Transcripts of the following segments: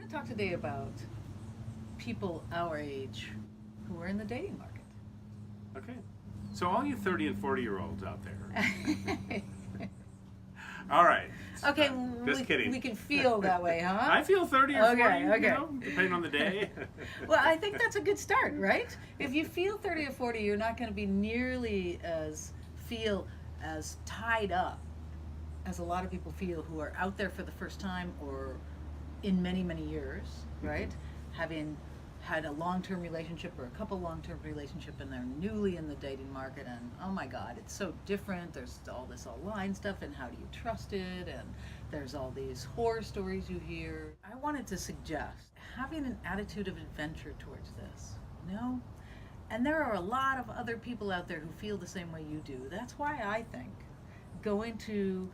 to talk today about people our age who are in the dating market. Okay. So all you 30 and 40-year-olds out there. All right. Okay, Just kidding. we can feel that way, huh? I feel 30 or 40, Okay. you know, depending on the day. Well, I think that's a good start, right? If you feel 30 or 40, you're not going to be nearly feel as tied up as a lot of people feel who are out there for the first time or in many, many years, right? Having had a long-term relationship or a couple long-term relationship and they're newly in the dating market and oh my god, it's so different. There's all this online stuff and how do you trust it, and there's all these horror stories you hear. I wanted to suggest having an attitude of adventure towards this, you know? And there are a lot of other people out there who feel the same way you do. That's why I think going to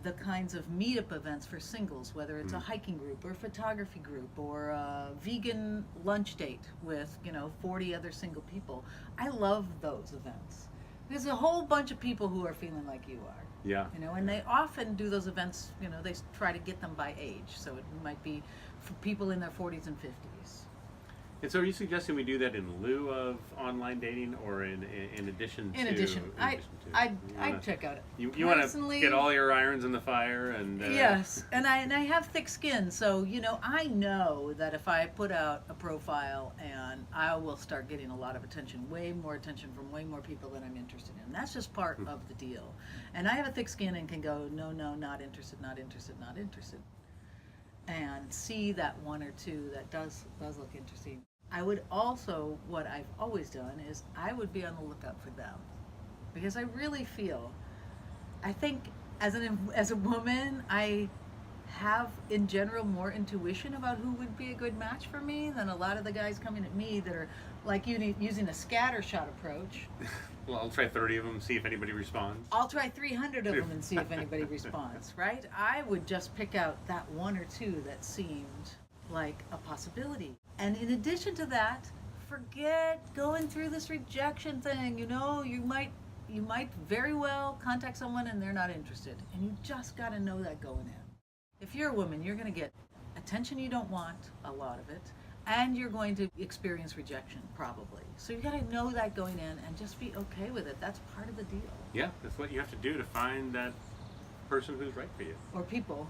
the kinds of meetup events for singles, whether it's a hiking group or a photography group or a vegan lunch date with, 40 other single people. I love those events. There's a whole bunch of people who are feeling like you are. Yeah. And they often do those events, they try to get them by age. So it might be for people in their 40s and 50s. And so are you suggesting we do that in lieu of online dating or in addition to? In addition, I'd check out it. You want to get all your irons in the fire and... Yes, and I have thick skin, so, I know that if I put out a profile and I will start getting a lot of attention, way more attention from way more people than I'm interested in. That's just part of the deal. And I have a thick skin and can go, no, not interested, not interested, not interested. And see that one or two that does look interesting. I would also, what I've always done is I would be on the lookout for them, because I really feel, I think as a woman, I have in general more intuition about who would be a good match for me than a lot of the guys coming at me that are like using a scattershot approach. Well, I'll try 30 of them, see if anybody responds. I'll try 300 of them and see if anybody responds, right? I would just pick out that one or two that seemed like a possibility. And in addition to that, forget going through this rejection thing. You might very well contact someone and they're not interested. And you just got to know that going in. If you're a woman, you're going to get attention you don't want, a lot of it, and you're going to experience rejection probably. So you got to know that going in and just be okay with it. That's part of the deal. Yeah, that's what you have to do to find that person who's right for you. Or people,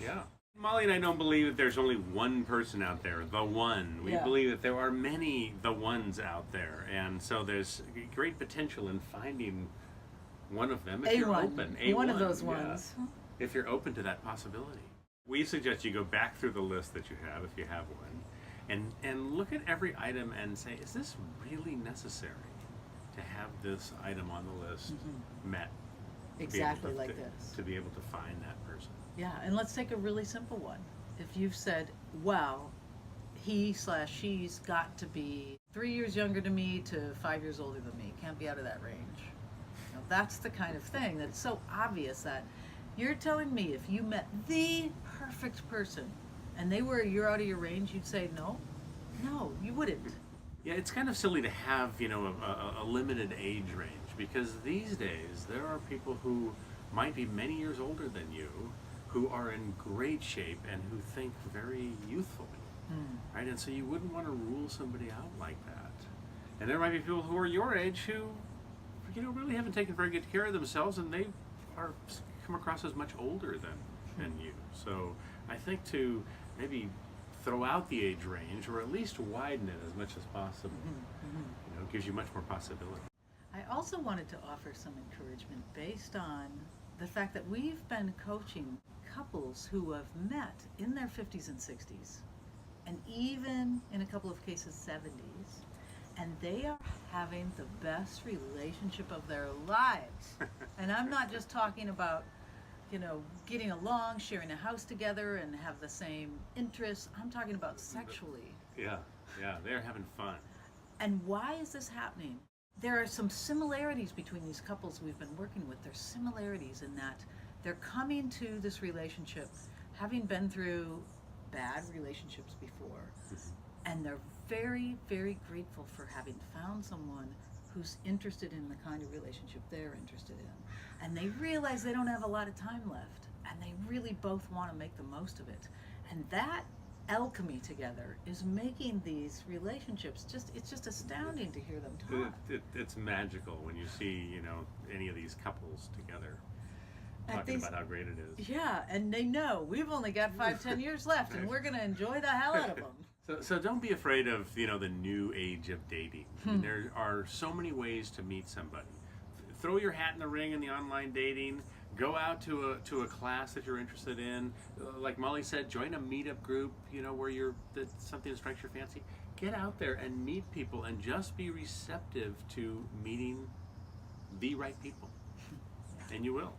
yeah. Molly and I don't believe that there's only one person out there, the one. We believe that there are many the ones out there. And so there's great potential in finding one of them if you're open. One of those ones. If you're open to that possibility. We suggest you go back through the list that you have, if you have one, and look at every item and say, is this really necessary to have this item on the list met? Exactly like this. To be able to find that person. Yeah, and let's take a really simple one. If you've said, wow, he/she's got to be 3 years younger than me to 5 years older than me, can't be out of that range. That's the kind of thing that's so obvious that you're telling me if you met the perfect person and they were a year out of your range, you'd say no, you wouldn't. Yeah, it's kind of silly to have, a limited age range, because these days there are people who might be many years older than you who are in great shape and who think very youthfully, right? And so you wouldn't want to rule somebody out like that. And there might be people who are your age who, really haven't taken very good care of themselves, and they are come across as much older than you. So I think to maybe throw out the age range, or at least widen it as much as possible, gives you much more possibility. I also wanted to offer some encouragement based on the fact that we've been coaching couples who have met in their 50s and 60s, and even in a couple of cases 70s, and they are having the best relationship of their lives. And I'm not just talking about, getting along, sharing a house together and have the same interests. I'm talking about sexually. Yeah, they're having fun. And why is this happening? There are some similarities between these couples we've been working with. There's similarities in that they're coming to this relationship having been through bad relationships before, and they're very, very grateful for having found someone who's interested in the kind of relationship they're interested in. And they realize they don't have a lot of time left, and they really both want to make the most of it. And that alchemy together is making these relationships it's just astounding to hear them talk. It's magical when you see, you know, any of these couples together At talking these- about how great it is. Yeah, and they know we've only got 5-10 years left, and we're going to enjoy the hell out of them. So don't be afraid of, you know, the new age of dating. I mean, there are so many ways to meet somebody. Throw your hat in the ring in the online dating. Go out to a class that you're interested in. Like Molly said, join a meetup group, you know, where something that strikes your fancy. Get out there and meet people, and just be receptive to meeting the right people. And you will.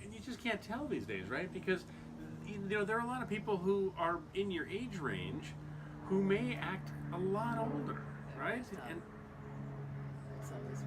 And you just can't tell these days, right? Because, you know, there are a lot of people who are in your age range who may act a lot older, right? Stop. And It's always